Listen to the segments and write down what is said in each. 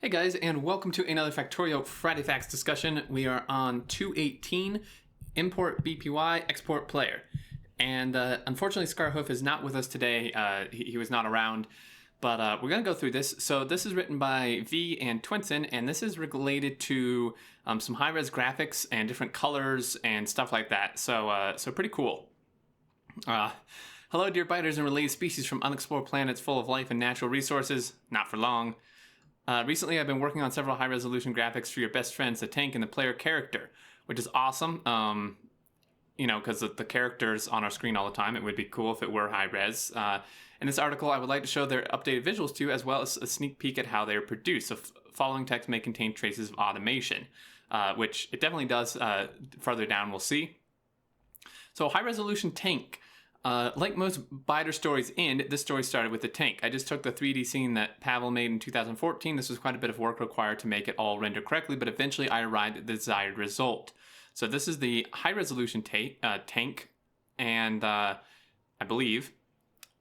Hey guys, and welcome to another Factorio Friday Facts discussion. We are on 218, Import BPY, Export Player. And unfortunately, Scarhoof is not with us today. He was not around, but we're going to go through this. So this is written by V and Twinson, and this is related to some high-res graphics and different colors and stuff like that. So pretty cool. Hello, dear biters and related species from unexplored planets full of life and natural resources. Not for long. Recently, I've been working on several high-resolution graphics for your best friends, the tank and the player character, which is awesome. You know, because the characters on our screen all the time, it would be cool if it were high-res. In this article, I would like to show their updated visuals to you, as well as a sneak peek at how they are produced. So following text may contain traces of automation, which it definitely does. Further down, we'll see. So high-resolution tank. Like most biter stories end, this story started with the tank. I just took the 3D scene that Pavel made in 2014. This was quite a bit of work required to make it all render correctly, but eventually I arrived at the desired result. So this is the high-resolution tank, and I believe,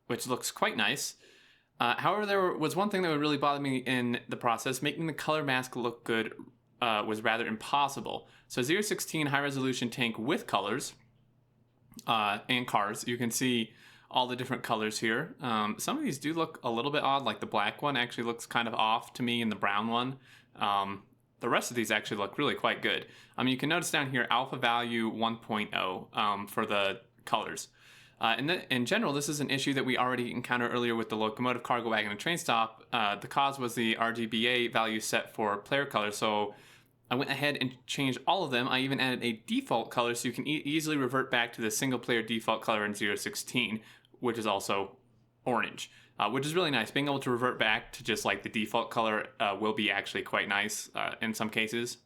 which looks quite nice. However, there was one thing that would really bother me in the process. Making the color mask look good was rather impossible. So 016 high-resolution tank with colors, and cars. You can see all the different colors here. Some of these do look a little bit odd, like the black one actually looks kind of off to me, and the brown one. The rest of these actually look really quite good. You can notice down here alpha value 1.0 for the colors. In general, this is an issue that we already encountered earlier with the locomotive, cargo wagon, and train stop. The cause was the RGBA value set for player colors, so I went ahead and changed all of them. I even added a default color so you can easily revert back to the single player default color in 016, which is also orange, which is really nice. Being able to revert back to just like the default color will be actually quite nice in some cases.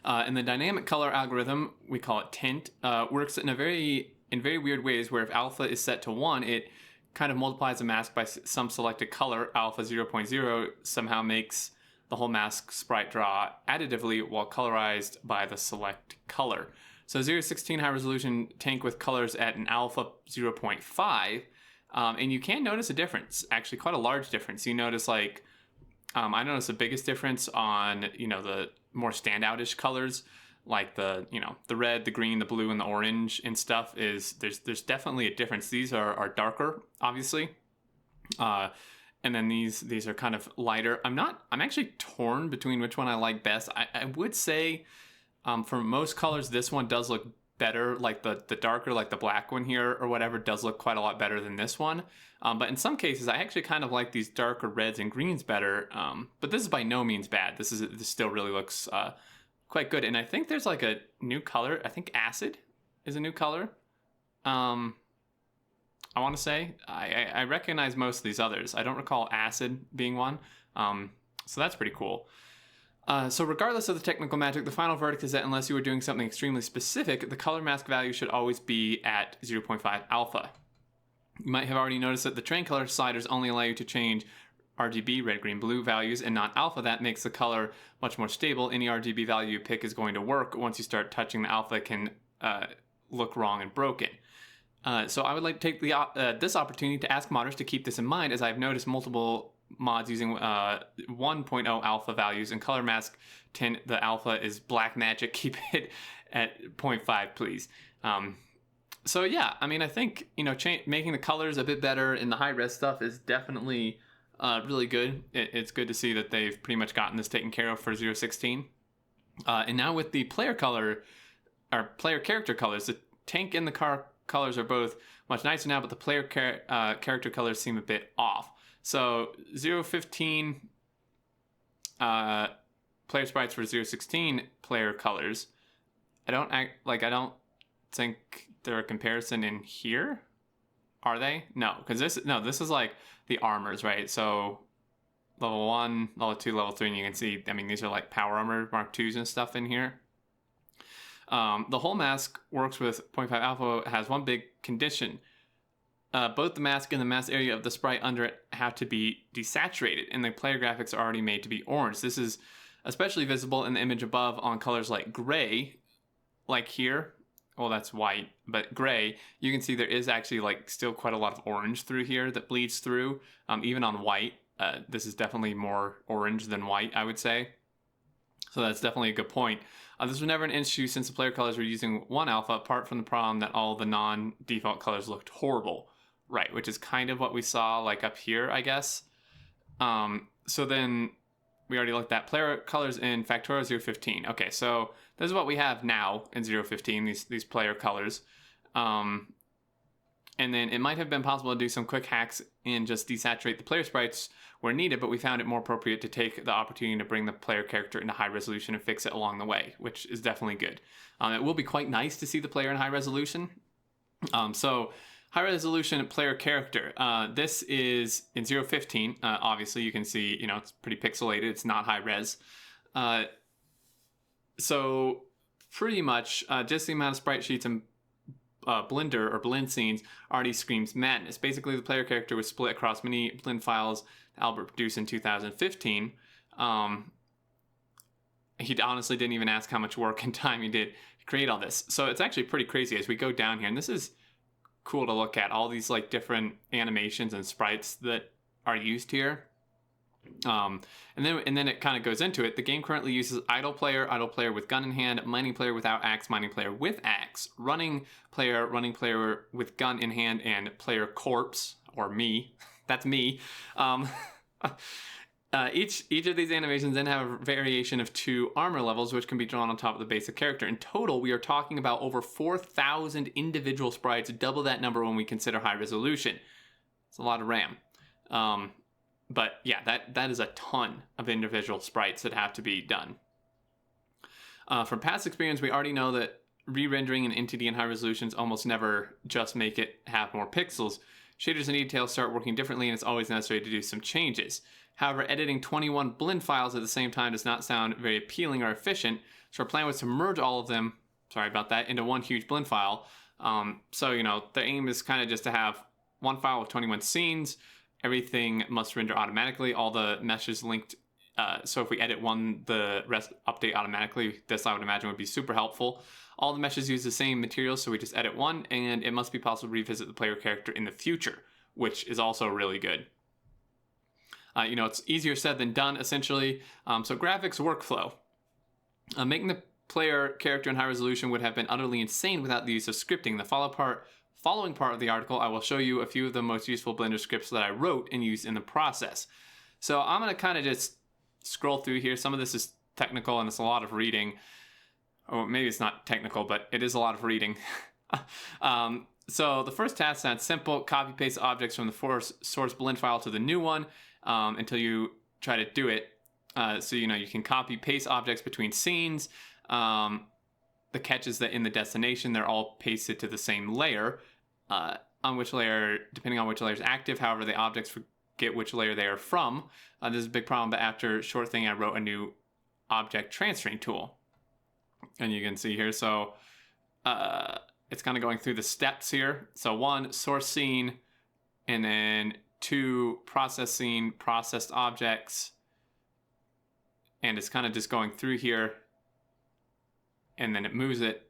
And the dynamic color algorithm, we call it tint, works in very weird ways where if alpha is set to 1, it kind of multiplies the mask by some selected color. Alpha 0.0 somehow makes the whole mask sprite draw additively while colorized by the select color. So 016 high resolution tank with colors at an alpha 0.5, and you can notice a difference, actually quite a large difference. You notice like, I noticed the biggest difference on, the more standout-ish colors, like the red, the green, the blue, and the orange and stuff is, there's definitely a difference. These are darker, obviously. And then these are kind of lighter. I'm actually torn between which one I like best. I would say for most colors, this one does look better. Like the darker, like the black one here or whatever, does look quite a lot better than this one. But in some cases, I actually kind of like these darker reds and greens better. But this is by no means bad. This still really looks quite good. And I think there's like a new color. I think acid is a new color. I want to say I recognize most of these others. I don't recall acid being one, so that's pretty cool. So regardless of the technical magic, the final verdict is that unless you are doing something extremely specific, the color mask value should always be at 0.5 alpha. You might have already noticed that the train color sliders only allow you to change RGB, red, green, blue values, and not alpha. That makes the color much more stable. Any RGB value you pick is going to work. Once you start touching the alpha, it can look wrong and broken. So I would like to take this opportunity to ask modders to keep this in mind, as I've noticed multiple mods using 1.0 alpha values, and color mask tint, the alpha is black magic. Keep it at 0.5, please. So yeah, I think making the colors a bit better in the high res stuff is definitely really good. It's good to see that they've pretty much gotten this taken care of for 016. And now with the player character colors, the tank and the car colors are both much nicer now, but the player character colors seem a bit off. So 015 player sprites for 016 player colors. I don't think they're a comparison in here. Are they? No, because this is like the armors, right? So level 1, level 2, level 3, and you can see, these are like power armor Mark 2s and stuff in here. The whole mask works with 0.5 alpha, has one big condition. Both the mask and the mask area of the sprite under it have to be desaturated, and the player graphics are already made to be orange. This is especially visible in the image above on colors like gray, like here. Well, that's white, but gray. You can see there is actually like still quite a lot of orange through here that bleeds through, even on white. This is definitely more orange than white, I would say. So that's definitely a good point. This was never an issue since the player colors were using one alpha, apart from the problem that all the non-default colors looked horrible. Right, which is kind of what we saw like up here, I guess. So then we already looked at player colors in Factorio 0.15. Okay, so this is what we have now in 0.15, these player colors. And then it might have been possible to do some quick hacks and just desaturate the player sprites where needed, but we found it more appropriate to take the opportunity to bring the player character into high resolution and fix it along the way, which is definitely good. It will be quite nice to see the player in high resolution. So high resolution player character. This is in 0.15. Obviously, you can see, it's pretty pixelated. It's not high res. So pretty much just the amount of sprite sheets and Blender or blend scenes already screams madness. Basically, the player character was split across many blend files Albert produced in 2015. He honestly didn't even ask how much work and time he did to create all this. So it's actually pretty crazy as we go down here, and this is cool to look at, all these like different animations and sprites that are used here. And then it kind of goes into it. The game currently uses idle player with gun in hand, mining player without axe, mining player with axe, running player with gun in hand, and player corpse, or me. That's me. Each of these animations then have a variation of 2 armor levels, which can be drawn on top of the basic character. In total, we are talking about over 4,000 individual sprites, double that number when we consider high resolution. It's a lot of RAM. But yeah, that is a ton of individual sprites that have to be done. From past experience, we already know that re-rendering an entity in high resolutions almost never just make it have more pixels. Shaders and details start working differently, and it's always necessary to do some changes. However, editing 21 blend files at the same time does not sound very appealing or efficient, so our plan was to merge all of them, sorry about that, into one huge blend file. So, the aim is kind of just to have one file with 21 scenes. Everything must render automatically, all the meshes linked. So if we edit one, the rest update automatically. This, I would imagine, would be super helpful. All the meshes use the same materials, so we just edit one, and it must be possible to revisit the player character in the future, which is also really good. It's easier said than done, essentially. So graphics workflow. Making the player character in high resolution would have been utterly insane without the use of scripting. The following part of the article, I will show you a few of the most useful Blender scripts that I wrote and used in the process. So I'm going to kind of just scroll through here. Some of this is technical and it's a lot of reading. Or maybe it's not technical, but it is a lot of reading. So the first task sounds simple. Copy paste objects from the source blend file to the new one until you try to do it. So you can copy paste objects between scenes. The catch is that in the destination, they're all pasted to the same layer, on which layer, depending on which layer is active. However, the objects forget which layer they are from. This is a big problem, but after short thing, I wrote a new object transferring tool. And you can see here, so it's kind of going through the steps here. So 1, source scene, and then 2, process scene, processed objects. And it's kind of just going through here. And then it moves it.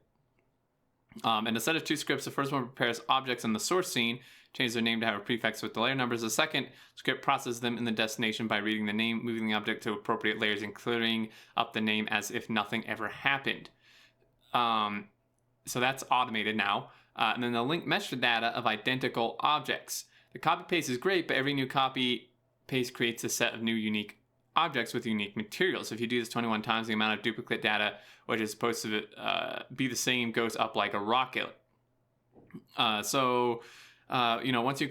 And a set of 2 scripts, the first one prepares objects in the source scene, changes their name to have a prefix with the layer numbers. The second script processes them in the destination by reading the name, moving the object to appropriate layers, and clearing up the name as if nothing ever happened. So that's automated now. And then the link mesh data of identical objects. The copy paste is great, but every new copy paste creates a set of new unique objects with unique materials. If you do this 21 times, the amount of duplicate data, which is supposed to be the same, goes up like a rocket. Once you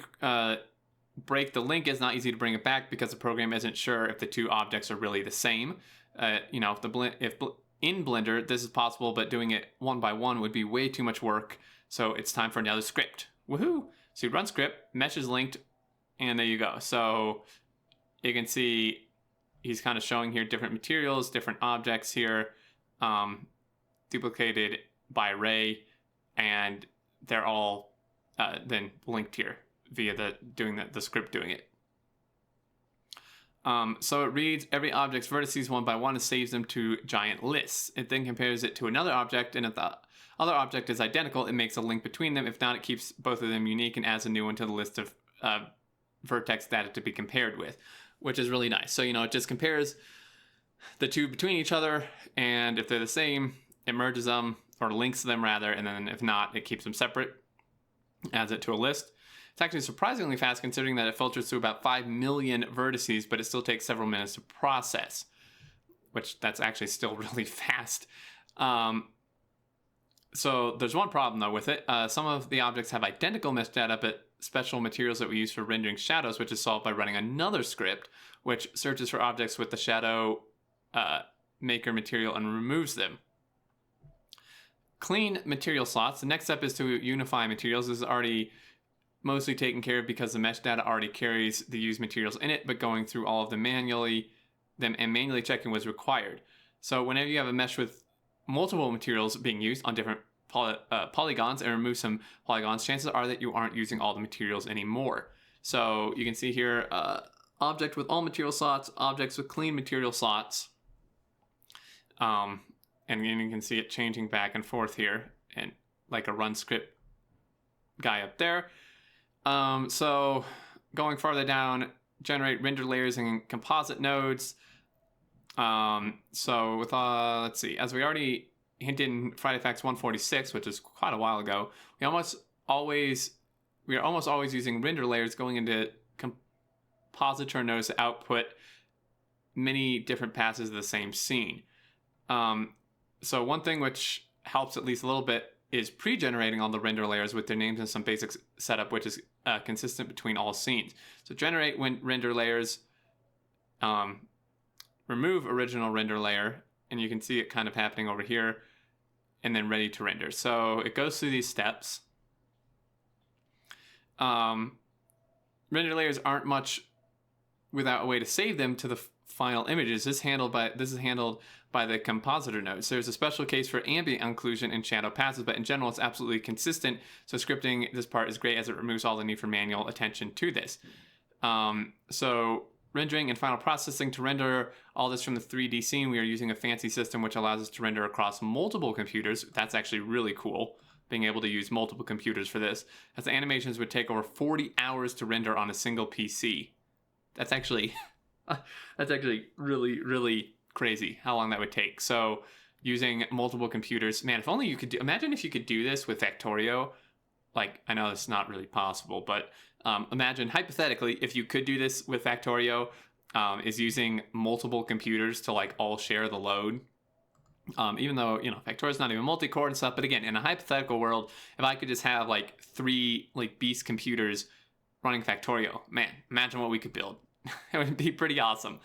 break the link, it's not easy to bring it back because the program isn't sure if the 2 objects are really the same. If in Blender this is possible, but doing it one by one would be way too much work. So it's time for another script. Woohoo! So you run script, mesh is linked, and there you go. So you can see he's kind of showing here different materials, different objects here, duplicated by array, and they're all then linked here via the script doing it. So it reads every object's vertices one by one and saves them to giant lists. It then compares it to another object, and if the other object is identical, it makes a link between them. If not, it keeps both of them unique and adds a new one to the list of vertex data to be compared with. which is really nice. So, it just compares the two between each other, and if they're the same, it merges them, or links them rather, and then if not, it keeps them separate, adds it to a list. It's actually surprisingly fast considering that it filters through about 5 million vertices, but it still takes several minutes to process, which that's actually still really fast. So there's one problem though with it. Some of the objects have identical mesh data, but special materials that we use for rendering shadows, which is solved by running another script, which searches for objects with the shadow maker material and removes them. Clean material slots. The next step is to unify materials. This is already mostly taken care of because the mesh data already carries the used materials in it, but going through all of them and manually checking was required. So whenever you have a mesh with multiple materials being used on different polygons and remove some polygons, chances are that you aren't using all the materials anymore. So you can see here, object with all material slots, objects with clean material slots. And you can see it changing back and forth here, and like a run script guy up there. So going farther down, generate render layers and composite nodes. So with, let's see, as we already hinted in FFF 146, which is quite a while ago, we are almost always using render layers going into compositor nodes to output many different passes of the same scene. So one thing which helps at least a little bit is pre-generating all the render layers with their names and some basic setup, which is consistent between all scenes. So generate render layers, remove original render layer, and you can see it kind of happening over here, and then ready to render. So it goes through these steps. Render layers aren't much without a way to save them to the final images. This is handled by the compositor node. So there's a special case for ambient occlusion and shadow passes, but in general, it's absolutely consistent. So scripting this part is great as it removes all the need for manual attention to this. So rendering and final processing to render all this from the 3D scene, we are using a fancy system which allows us to render across multiple computers. That's actually really cool, being able to use multiple computers for this, as the animations would take over 40 hours to render on a single PC. That's actually really, really crazy how long that would take. So using multiple computers, man, if only you could imagine if you could do this with Factorio. Like, I know it's not really possible, but imagine hypothetically if you could do this with Factorio, is using multiple computers to like all share the load. Even though, Factorio's not even multi-core and stuff, but again, in a hypothetical world, if I could just have like 3 like beast computers running Factorio, man, imagine what we could build. It would be pretty awesome.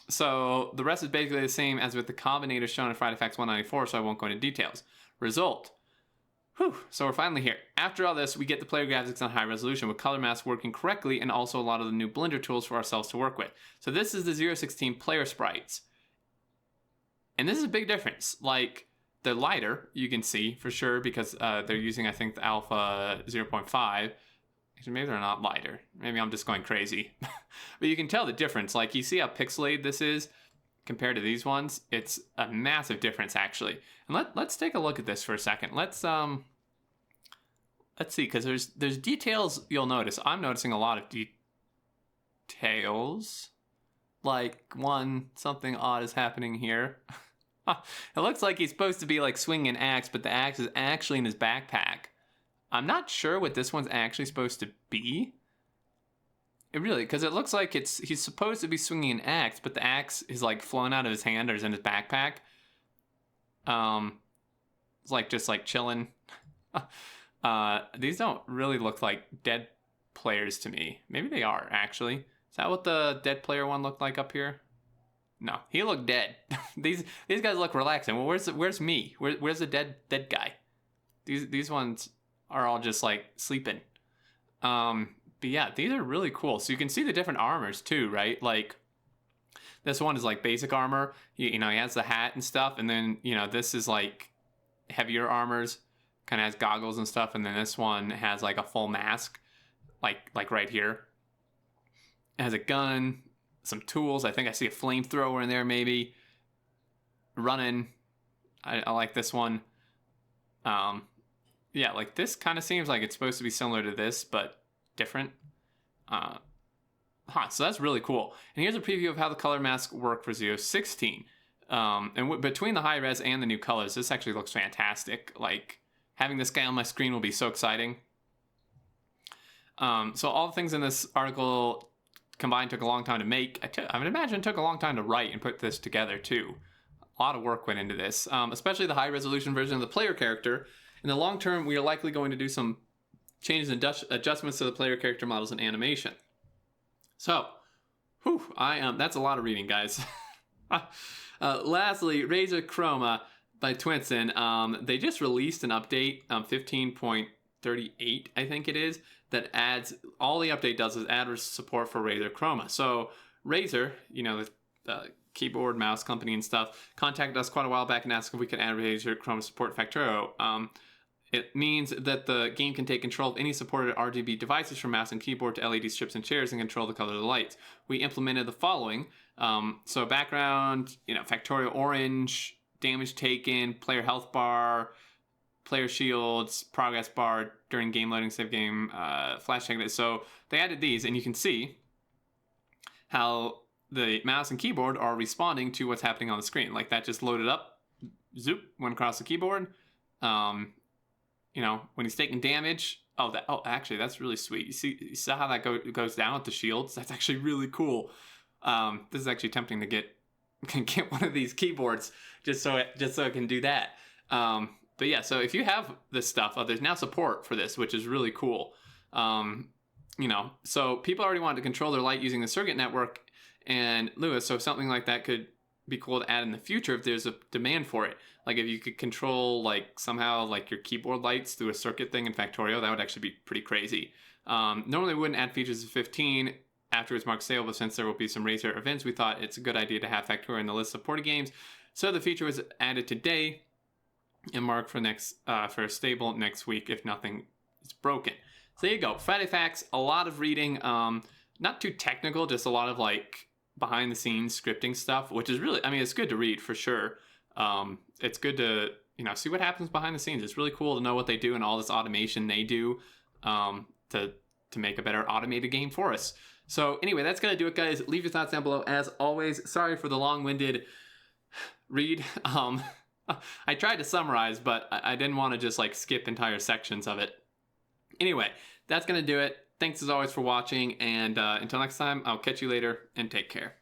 So the rest is basically the same as with the combinator shown in FFF 194, so I won't go into details. Result. Whew, so we're finally here. After all this, we get the player graphics on high resolution with color masks working correctly and also a lot of the new Blender tools for ourselves to work with. So this is the 016 player sprites. And this is a big difference. Like, they're lighter, you can see for sure, because they're using, I think, the alpha 0.5. Actually, maybe they're not lighter. Maybe I'm just going crazy. But you can tell the difference. Like, you see how pixelated this is compared to these ones? It's a massive difference, actually. And let's take a look at this for a second. Let's see, because there's details you'll notice. I'm noticing a lot of details. Like, something odd is happening here. It looks like he's supposed to be like swinging an axe, but the axe is actually in his backpack. I'm not sure what this one's actually supposed to be. Because it looks like he's supposed to be swinging an axe, but the axe is like flown out of his hand or is in his backpack. It's like just like chilling. These don't really look like dead players to me. Maybe they are, actually. Is that what the dead player one looked like up here? No, he looked dead. These guys look relaxing. Well, where's me? Where's the dead guy? These ones are all just like sleeping. But yeah, these are really cool. So you can see the different armors too, right? Like this one is like basic armor. He has the hat and stuff, and then this is like heavier armors, kind of has goggles and stuff, and then this one has like a full mask, like right here. It has a gun, some tools. I think I see a flamethrower in there, maybe. Running. I like this one. Yeah, like this kind of seems like it's supposed to be similar to this, but different. So that's really cool. And here's a preview of how the color masks work for Z16. Between the high res and the new colors, this actually looks fantastic. Like, having this guy on my screen will be so exciting. So all the things in this article combined took a long time to make. I would imagine it took a long time to write and put this together too. A lot of work went into this, especially the high resolution version of the player character. In the long term, we are likely going to do some changes and adjustments to the player character models and animation. So, that's a lot of reading, guys. Lastly, Razer Chroma by Twinson. They just released an update, 15.38, I think it is, that adds, all the update does is add support for Razer Chroma. So Razer, the keyboard, mouse company and stuff, contacted us quite a while back and asked if we could add Razer Chroma support Factorio. It means that the game can take control of any supported RGB devices from mouse and keyboard to LED strips and chairs and control the color of the lights. We implemented the following. So background, Factorio orange, damage taken, player health bar, player shields, progress bar during game loading, save game, flash check. So they added these, and you can see how the mouse and keyboard are responding to what's happening on the screen. Like that just loaded up, zoop, went across the keyboard. When he's taking damage, actually that's really sweet. You see how that goes down with the shields? That's actually really cool. This is actually tempting to get one of these keyboards just so it can do that. But yeah, so if you have this stuff, there's now support for this, which is really cool. So people already wanted to control their light using the circuit network and Lewis, so something like that could be cool to add in the future if there's a demand for it. Like if you could control somehow your keyboard lights through a circuit thing in Factorio, that would actually be pretty crazy. Normally we wouldn't add features of 15 after it's marked stable, but since there will be some Razer events, we thought it's a good idea to have Factorio in the list of supported games. So the feature was added today and marked for stable next week if nothing is broken. So there you go. Friday Facts, a lot of reading, not too technical, just a lot of behind the scenes scripting stuff, which is really, it's good to read for sure. It's good to, see what happens behind the scenes. It's really cool to know what they do and all this automation they do to make a better automated game for us. So anyway, that's going to do it, guys. Leave your thoughts down below. As always, sorry for the long-winded read. I tried to summarize, but I didn't want to just skip entire sections of it. Anyway, that's going to do it. Thanks as always for watching, and until next time, I'll catch you later, and take care.